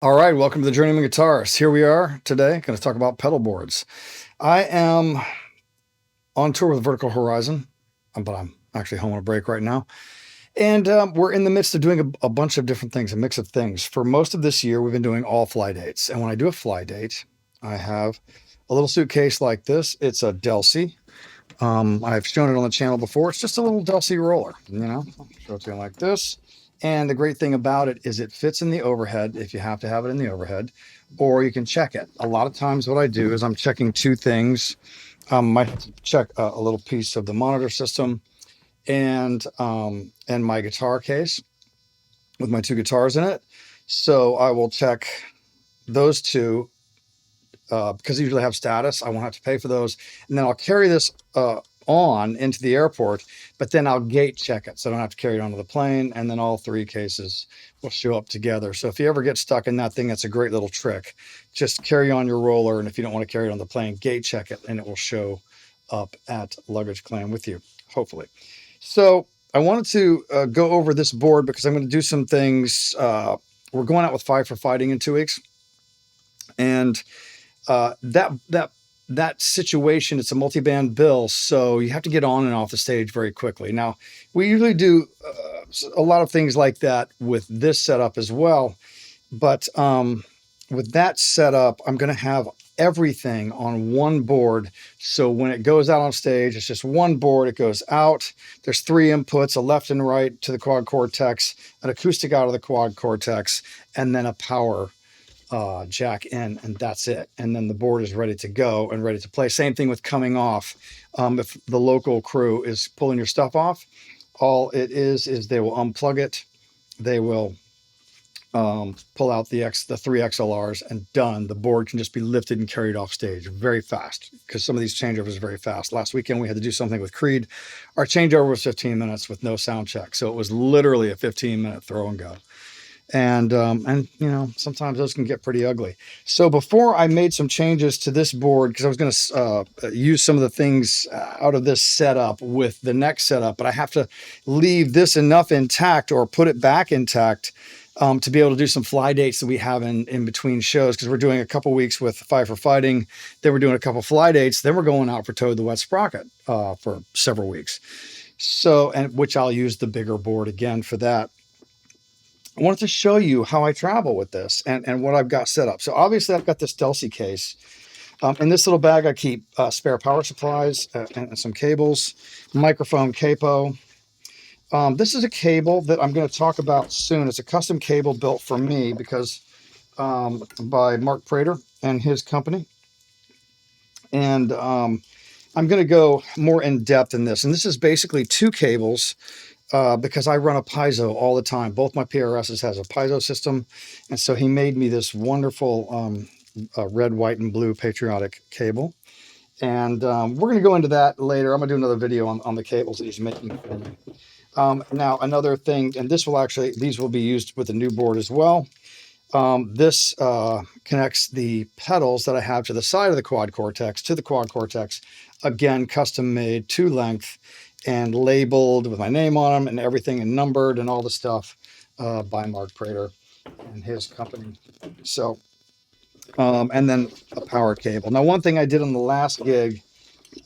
All right, welcome to the Journeyman Guitarist. Here we are today, going to talk about pedal boards. I am on tour with Vertical Horizon, but I'm actually home on a break right now. And we're in the midst of doing a bunch of different things, a mix of things. For most of this year, we've been doing all fly dates. And when I do a fly date, I have a little suitcase like this. It's a Delsey. I've shown it on the channel before. It's just a little Delsey roller, I'll show it to you like this. And the great thing about it is it fits in the overhead if you have to have it in the overhead, or you can check it. A lot of times what I do is I'm checking two things. Might have to check a little piece of the monitor system and my guitar case with my two guitars in it. So I will check those two because I usually have status. I won't have to pay for those. And then I'll carry this on into the airport, but then I'll gate check it so I don't have to carry it onto the plane, and then all three cases will show up together. So if you ever get stuck in that thing, that's a great little trick. Just carry on your roller, and if you don't want to carry it on the plane, gate check it and it will show up at luggage claim with you, hopefully. So I wanted to go over this board because I'm going to do some things. We're going out with Five for Fighting in 2 weeks, and that situation, it's a multi-band bill, so you have to get on and off the stage very quickly. Now, we usually do a lot of things like that with this setup as well, but with that setup, I'm going to have everything on one board. So when it goes out on stage, it's just one board. It goes out. There's 3 inputs, a left and right to the quad Cortex, an acoustic out of the quad Cortex, and then a power jack in, and that's it. And then the board is ready to go and ready to play. Same thing with coming off. If the local crew is pulling your stuff off, all it is they will unplug it. They will pull out the 3 XLRs, and done. The board can just be lifted and carried off stage very fast, because some of these changeovers are very fast. Last weekend we had to do something with Creed. Our changeover was 15 minutes with no sound check, so it was literally a 15-minute throw and go. And sometimes those can get pretty ugly. So before I made some changes to this board, because I was going to use some of the things out of this setup with the next setup, but I have to leave this enough intact or put it back intact to be able to do some fly dates that we have in between shows, because we're doing a couple weeks with Five for Fighting, then we're doing a couple fly dates, then we're going out for Toad the Wet Sprocket for several weeks. So, and which I'll use the bigger board again for that. I wanted to show you how I travel with this and what I've got set up. So obviously I've got this Delsey case. In this little bag, I keep spare power supplies and some cables, microphone capo. This is a cable that I'm going to talk about soon. It's a custom cable built for me because by Mark Prater and his company. And I'm going to go more in depth in this. And this is basically 2 cables. Because I run a piezo all the time. Both my PRSs has a piezo system. And so he made me this wonderful red, white, and blue patriotic cable. And we're going to go into that later. I'm going to do another video on the cables that he's making for me. Now, another thing, and these will be used with the new board as well. This connects the pedals that I have to the side of the quad Cortex to the quad Cortex. Again, custom made, 2 length, and labeled with my name on them and everything, and numbered and all the stuff by Mark Prater and his company. So, and then a power cable. Now, one thing I did on the last gig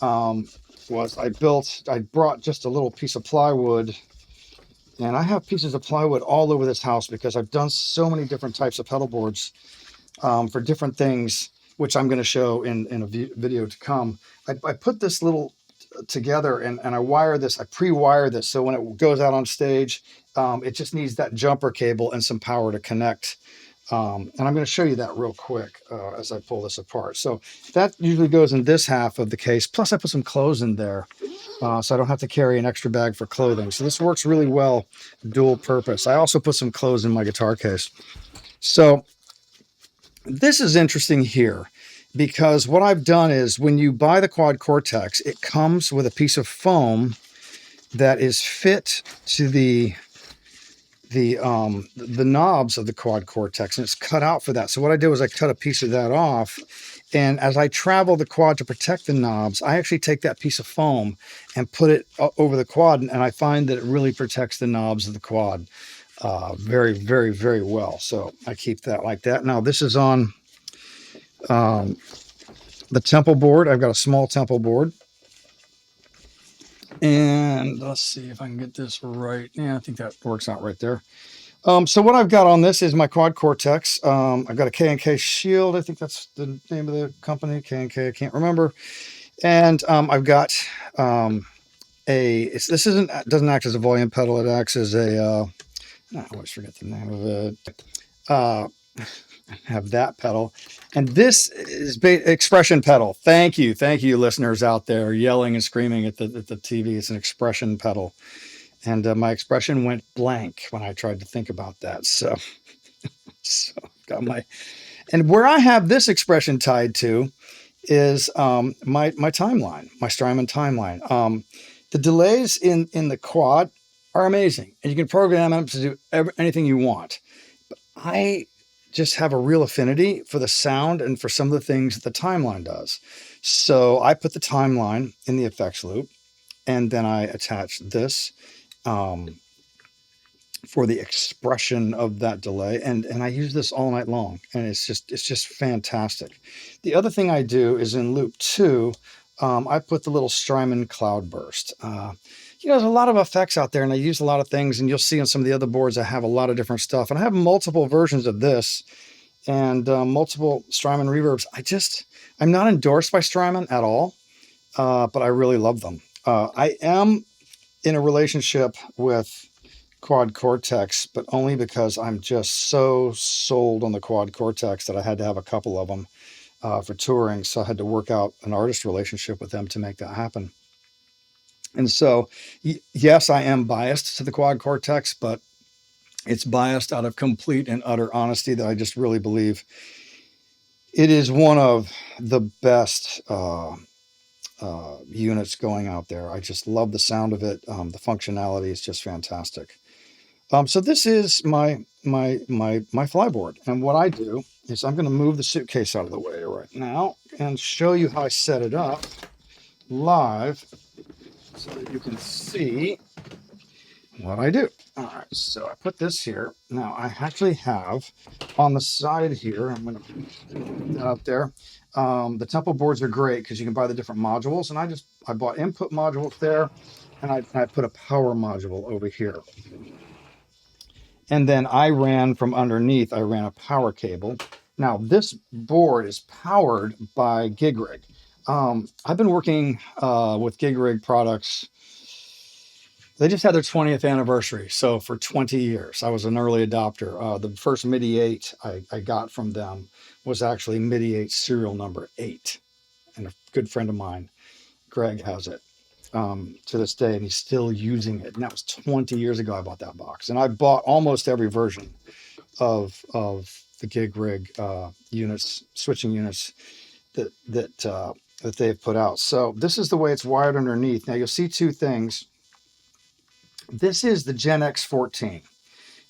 was I brought just a little piece of plywood, and I have pieces of plywood all over this house because I've done so many different types of pedal boards for different things, which I'm going to show in a video to come. I put this little together and I pre-wire this, so when it goes out on stage, it just needs that jumper cable and some power to connect. And I'm going to show you that real quick as I pull this apart. So that usually goes in this half of the case. Plus I put some clothes in there so I don't have to carry an extra bag for clothing. So this works really well, dual purpose. I also put some clothes in my guitar case. So this is interesting here, because what I've done is when you buy the quad Cortex, it comes with a piece of foam that is fit to the knobs of the quad Cortex, and it's cut out for that. So what I did was I cut a piece of that off, and as I travel the quad to protect the knobs, I actually take that piece of foam and put it over the quad, and I find that it really protects the knobs of the quad. very, very, very well. So I keep that like that. Now this is on the temple board. I've got a small temple board. And let's see if I can get this right. Yeah, I think that works out right there. So what I've got on this is my quad Cortex. I've got a K&K Shield. I think that's the name of the company. K&K, I can't remember. And I've got this doesn't act as a volume pedal. It acts as a, I always forget the name of it. Have that pedal. And this is expression pedal. Thank you, listeners out there yelling and screaming at the TV. It's an expression pedal. And my expression went blank when I tried to think about that. So got and where I have this expression tied to is my timeline, my Strymon timeline. The delays in the quad are amazing, and you can program them to do anything you want. But I just have a real affinity for the sound and for some of the things that the timeline does. So I put the timeline in the effects loop, and then I attach this for the expression of that delay. And I use this all night long, and it's just fantastic. The other thing I do is in loop 2, I put the little Strymon cloudburst. There's a lot of effects out there, and I use a lot of things, and you'll see on some of the other boards I have a lot of different stuff. And I have multiple versions of this and multiple Strymon reverbs. I'm not endorsed by Strymon at all, but I really love them. I am in a relationship with Quad Cortex, but only because I'm just so sold on the Quad Cortex that I had to have a couple of them for touring. So I had to work out an artist relationship with them to make that happen. And so, yes, I am biased to the Quad Cortex, but it's biased out of complete and utter honesty that I just really believe it is one of the best units going out there. I just love the sound of it. The functionality is just fantastic. So this is my flyboard, and what I do is I'm going to move the suitcase out of the way right now and show you how I set it up live so that you can see what I do. All right, so I put this here. Now I actually have on the side here, I'm going to put that up there. The temple boards are great because you can buy the different modules, and I bought input modules there, and I put a power module over here. And then I ran from underneath, I ran a power cable. Now this board is powered by Gig Rig. I've been working with Gig Rig products. They just had their 20th anniversary. So for 20 years, I was an early adopter. The first MIDI 8 I got from them was actually MIDI 8 serial number 8. And a good friend of mine, Greg, has it to this day, and he's still using it. And that was 20 years ago I bought that box. And I bought almost every version of the Gig Rig units, switching units that they've put out. So this is the way it's wired underneath. Now you'll see two things. This is the Gen X14.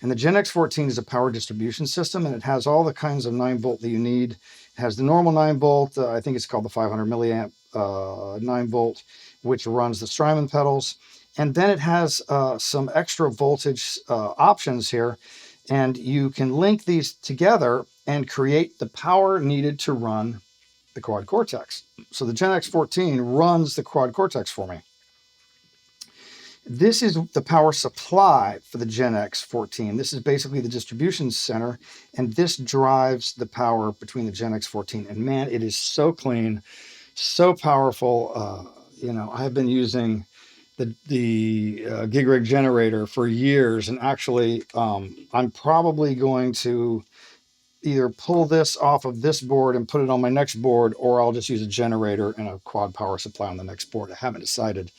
And the Gen X14 is a power distribution system, and it has all the kinds of 9-volt that you need. It has the normal 9-volt, I think it's called the 500 milliamp 9-volt, which runs the Strymon pedals. And then it has some extra voltage options here, and you can link these together and create the power needed to run the Quad Cortex. So the Gen X14 runs the Quad Cortex for me. This is the power supply for the Gen X14. This is basically the distribution center, and this drives the power between the Gen X14. And man, it is so clean, so powerful. I have been using the Gig Rig generator for years, and actually, I'm probably going to either pull this off of this board and put it on my next board, or I'll just use a generator and a quad power supply on the next board. I haven't decided.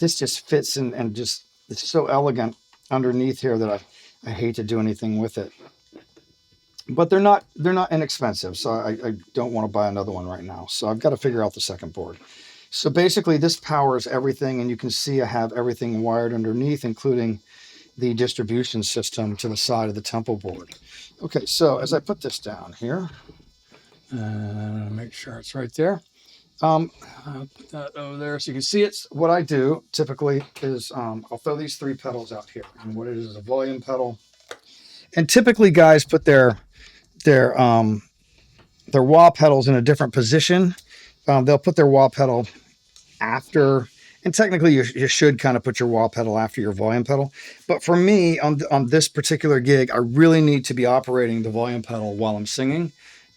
This just fits in, and just it's so elegant underneath here that I hate to do anything with it. But they're not inexpensive, so I don't want to buy another one right now. So I've got to figure out the second board. So basically this powers everything, and you can see I have everything wired underneath, including the distribution system to the side of the temple board. Okay, so as I put this down here, make sure it's right there. I'll put that over there so you can see it. What I do typically is I'll throw these 3 pedals out here. And what it is a volume pedal, And typically guys put their wah pedals in a different position. They'll put their wah pedal after, and technically you should kind of put your wah pedal after your volume pedal. But for me on this particular gig, I really need to be operating the volume pedal while I'm singing.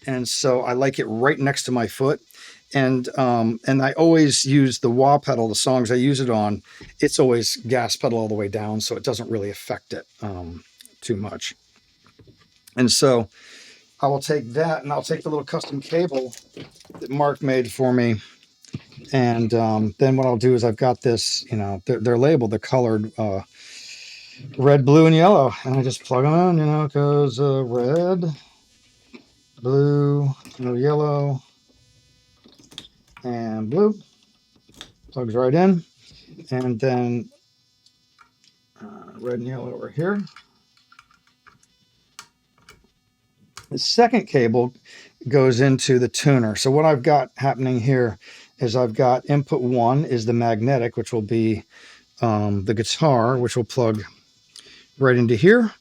And so I like it right next to my foot. And I always use the wah pedal, the songs I use it on, it's always gas pedal all the way down. So it doesn't really affect it too much. And so I will take that, and I'll take the little custom cable that Mark made for me. And then what I'll do is I've got this, you know, they're labeled, they're colored red, blue, and yellow. And I just plug them in, you know, it goes red, blue, yellow, and blue. Plugs right in. And then red and yellow over here. The second cable goes into the tuner. So what I've got happening here is I've got input 1 is the magnetic, which will be the guitar, which will plug right into here,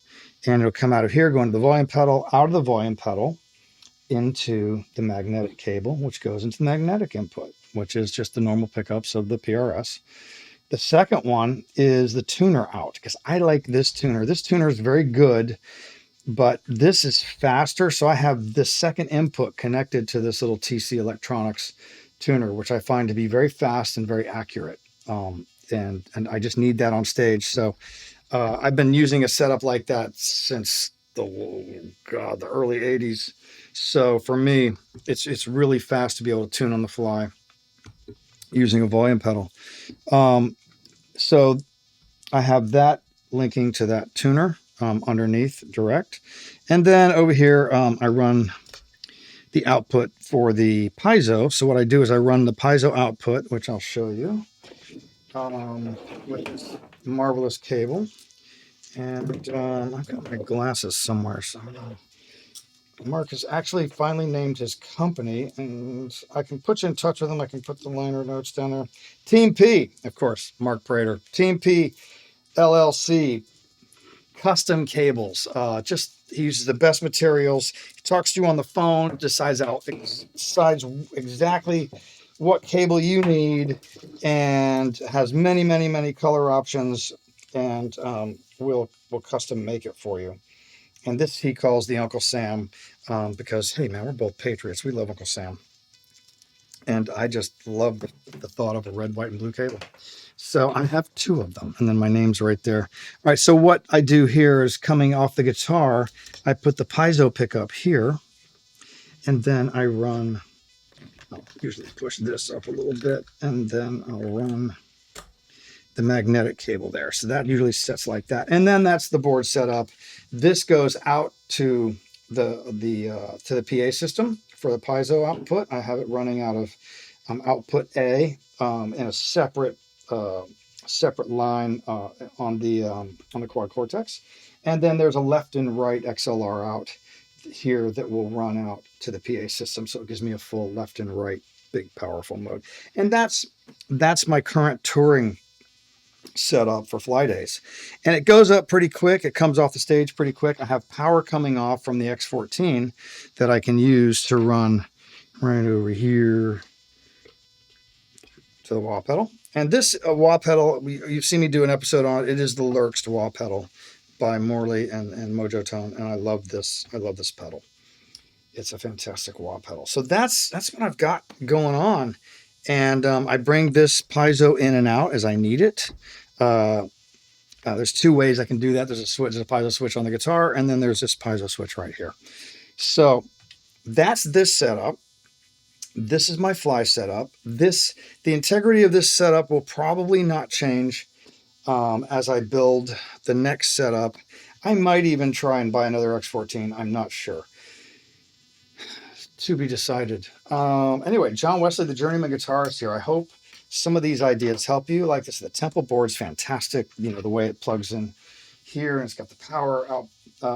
and it'll come out of here, go into the volume pedal, out of the volume pedal, into the magnetic cable, which goes into the magnetic input, which is just the normal pickups of the PRS. The second one is the tuner out, because I like this tuner. This tuner is very good, but this is faster. So I have the second input connected to this little TC Electronics tuner, which I find to be very fast and very accurate. And I just need that on stage. So I've been using a setup like that since the early 80s. So for me, it's really fast to be able to tune on the fly using a volume pedal. So I have that linking to that tuner underneath direct. And then over here, I run the output for the piezo. So what I do is I run the piezo output, which I'll show you, with this marvelous cable. And I've got my glasses somewhere. So Mark has actually finally named his company, and I can put you in touch with him. I can put the liner notes down there. Team P, of course, Mark Prater. Team P LLC, custom cables. He uses the best materials. He talks to you on the phone, decides exactly what cable you need, and has many, many, many color options, and we'll custom make it for you. And this he calls the Uncle Sam, because, hey, man, we're both patriots. We love Uncle Sam. And I just love the thought of a red, white, and blue cable. So I have 2 of them, and then my name's right there. All right, so what I do here is coming off the guitar, I put the piezo pickup here, and then I run, I'll usually push this up a little bit, and then I'll run the magnetic cable there. So that usually sets like that. And then that's the board setup. This goes out to the PA system for the piezo output. I have it running out of output A in a separate line on the quad Cortex. And then there's a left and right XLR out here that will run out to the PA system. So it gives me a full left and right big powerful mode. And that's my current touring setup for fly days, and it goes up pretty quick. It comes off the stage pretty quick. I have power coming off from the X14 that I can use to run right over here to the wah pedal. And this wah pedal, you've seen me do an episode on it. It is the Lurks wah pedal by Morley and Mojo Tone, and I love this. I love this pedal. It's a fantastic wah pedal. So that's what I've got going on. And I bring this piezo in and out as I need it. There's 2 ways I can do that. There's a piezo switch on the guitar, and then there's this piezo switch right here. So that's this setup. This is my fly setup. The integrity of this setup will probably not change as I build the next setup. I might even try and buy another X14. I'm not sure. To be decided. Anyway, John Wesley, the journeyman guitarist here. I hope some of these ideas help you. Like this, the Temple board's fantastic. You know, the way it plugs in here, and it's got the power out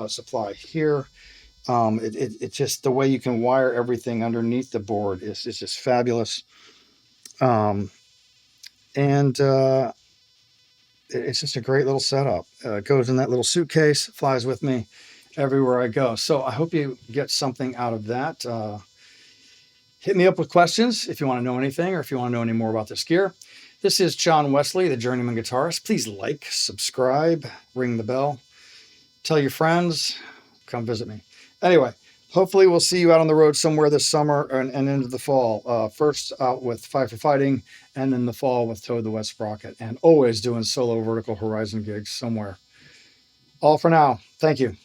supply here. It's just the way you can wire everything underneath the board is just fabulous. It's just a great little setup. It goes in that little suitcase, flies with me, everywhere I go. So I hope you get something out of that. Hit me up with questions if you want to know anything or if you want to know any more about this gear. This is John Wesley, the Journeyman Guitarist. Please like, subscribe, ring the bell, tell your friends, come visit me. Anyway, hopefully we'll see you out on the road somewhere this summer and into the fall. First out with Fight for Fighting, and in the fall with Toad the Wet Sprocket, and always doing solo vertical horizon gigs somewhere. All for now. Thank you.